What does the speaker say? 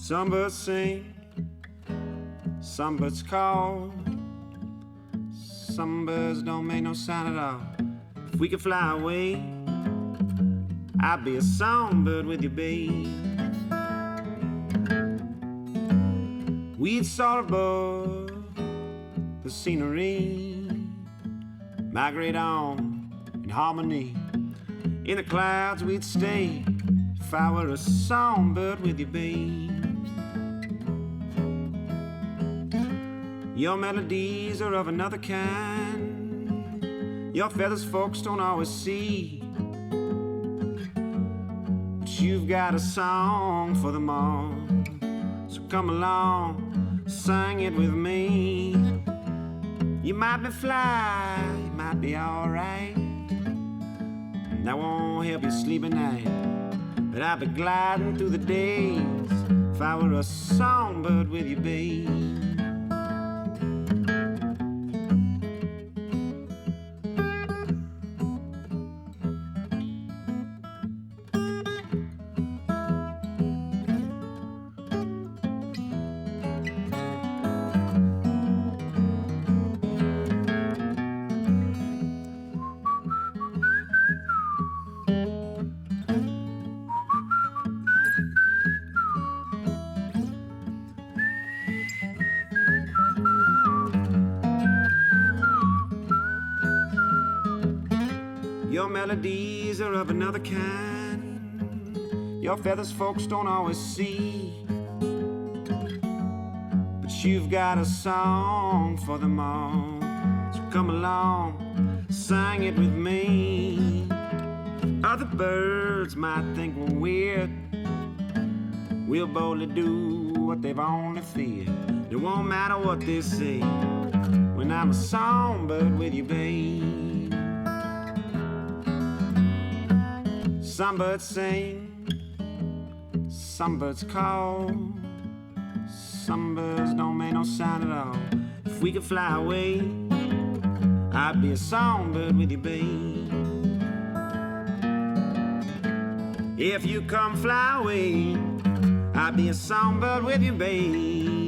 Some birds sing, some birds call, some birds don't make no sound at all. If we could fly away, I'd be a songbird with you, babe. We'd soar above the scenery, migrate on in harmony. In the clouds we'd stay if I were a songbird with you, babe. Your melodies are of another kind, your feathers folks don't always see, but you've got a song for them all. So come along, sing it with me. You might be fly, you might be alright, that won't help you sleep at night, but I'd be gliding through the days if I were a songbird with you, babe. Your melodies are of another kind, your feathers folks don't always see, but you've got a song for them all. So come along, sing it with me. Other birds might think we're weird, we'll boldly do what they've only feared. It won't matter what they say when I'm a songbird with you, babe. Some birds sing, some birds call, some birds don't make no sound at all. If we could fly away, I'd be a songbird with you, babe. If you come fly away, I'd be a songbird with you, babe.